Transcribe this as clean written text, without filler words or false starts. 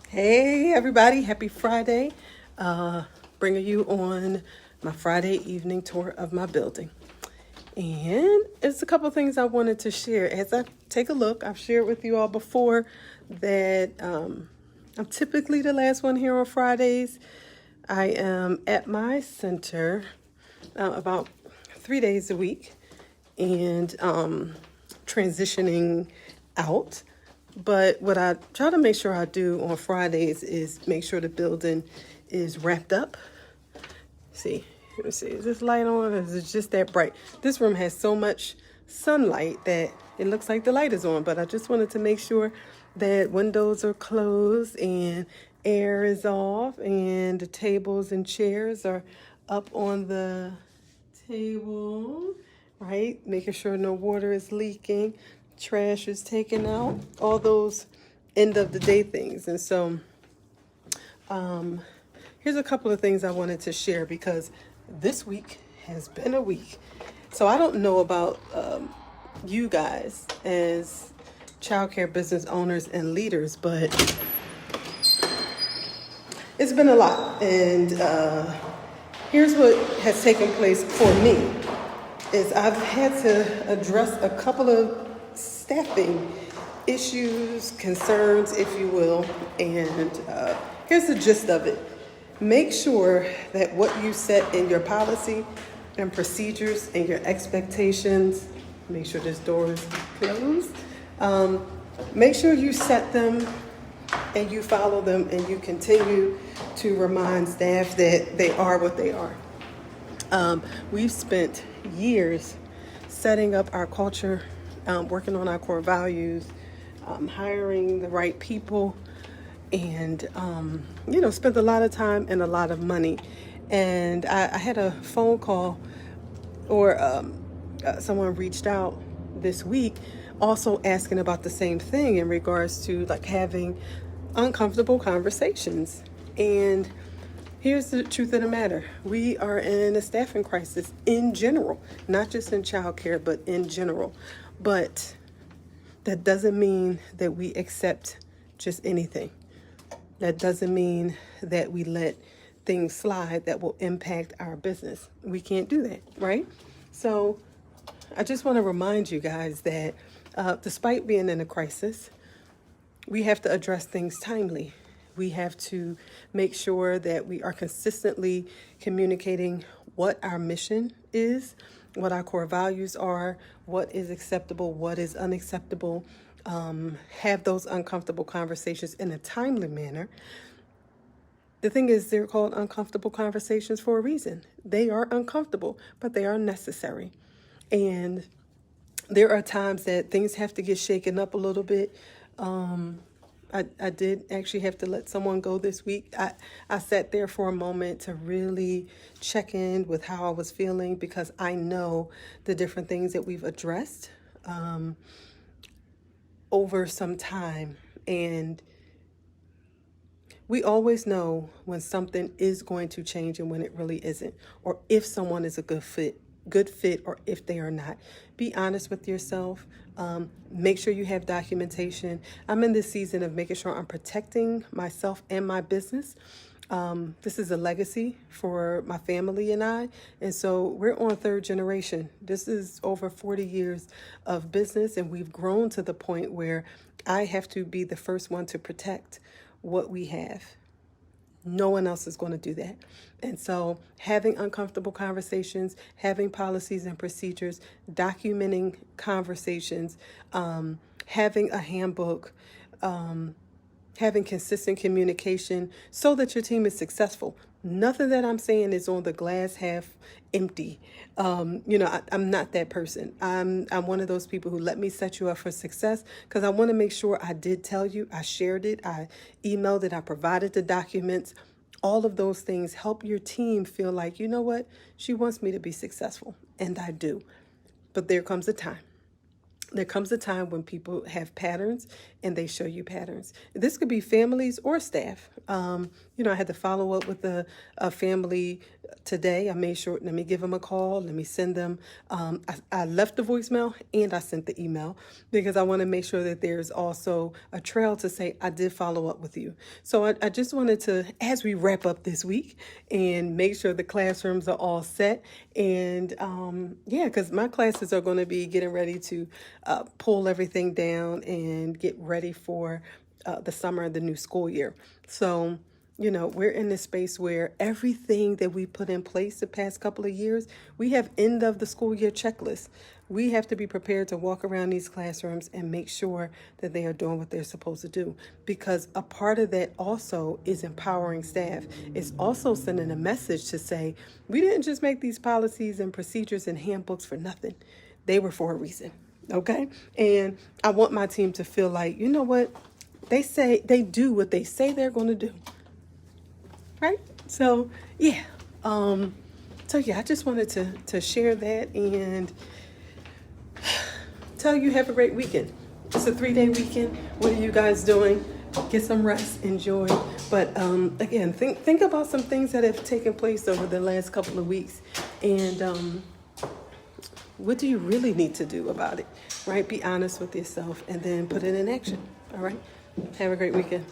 Hey everybody, happy Friday. Uh, Bringing you on my Friday evening tour of my building. And it's a couple things I wanted to share. As I take a look, I've shared with you all before that I'm typically the last one here on Fridays. I am at my center about 3 days a week and transitioning out. But what I try to make sure I do on Fridays is make sure the building is wrapped up. Let me see, is this light on or is it just that bright? This room has so much sunlight that it looks like the light is on, but I just wanted to make sure that windows are closed and air is off and the tables and chairs are up on the table, right? Making sure no water is leaking, trash is taken out, all those end of the day things. And so here's a couple of things I wanted to share because this week has been a week. So I don't know about you guys as childcare business owners and leaders, but it's been a lot. And here's what has taken place for me is I've had to address a couple of staffing issues, concerns, if you will. And here's the gist of it. Make sure that what you set in your policy and procedures and your expectations, make sure this door is closed. Make sure you set them and you follow them and you continue to remind staff that they are what they are. We've spent years setting up our culture, working on our core values, hiring the right people, and spent a lot of time and a lot of money. And I had a phone call or someone reached out this week also asking about the same thing in regards to like having uncomfortable conversations. And here's the truth of the matter. We are in a staffing crisis in general, not just in childcare, but in general. But that doesn't mean that we accept just anything. That doesn't mean that we let things slide that will impact our business. We can't do that, right? So I just want to remind you guys that despite being in a crisis, we have to address things timely. We have to make sure that we are consistently communicating what our mission is, what our core values are, what is acceptable, what is unacceptable. Have those uncomfortable conversations in a timely manner. The thing is, they're called uncomfortable conversations for a reason. They are uncomfortable, but they are necessary. And there are times that things have to get shaken up a little bit. I did actually have to let someone go this week. I sat there for a moment to really check in with how I was feeling because I know the different things that we've addressed over some time. And we always know when something is going to change and when it really isn't, or if someone is a good fit, or if they are not. Be honest with yourself. Make sure you have documentation. I'm in this season of making sure I'm protecting myself and my business. This is a legacy for my family and I. And so we're on third generation. This is over 40 years of business, and we've grown to the point where I have to be the first one to protect what we have. No one else is going to do that. And so having uncomfortable conversations, having policies and procedures, documenting conversations, having a handbook, having consistent communication so that your team is successful. Nothing that I'm saying is on the glass half empty. I'm not that person. I'm one of those people who let me set you up for success because I want to make sure I did tell you, I shared it, I emailed it, I provided the documents. All of those things help your team feel like, you know what, she wants me to be successful, and I do. But there comes a time. There comes a time when people have patterns and they show you patterns. This could be families or staff. I had to follow up with a family today. I made sure, let me give them a call. Let me send them. I left the voicemail and I sent the email because I want to make sure that there's also a trail to say, I did follow up with you. So I just wanted to, as we wrap up this week and make sure the classrooms are all set. And because my classes are going to be getting ready to pull everything down and get ready for the summer of the new school year. So, we're in this space where everything that we put in place the past couple of years, we have end of the school year checklists. We have to be prepared to walk around these classrooms and make sure that they are doing what they're supposed to do. Because a part of that also is empowering staff. It's also sending a message to say, we didn't just make these policies and procedures and handbooks for nothing. They were for a reason. Okay? And I want my team to feel like, you know what? They do what they say they're going to do. Right? So, yeah. I just wanted to share that and tell you have a great weekend. It's a 3-day weekend. What are you guys doing? Get some rest, enjoy. But again, think about some things that have taken place over the last couple of weeks. And what do you really need to do about it? Right? Be honest with yourself and then put it in action. All right? Have a great weekend.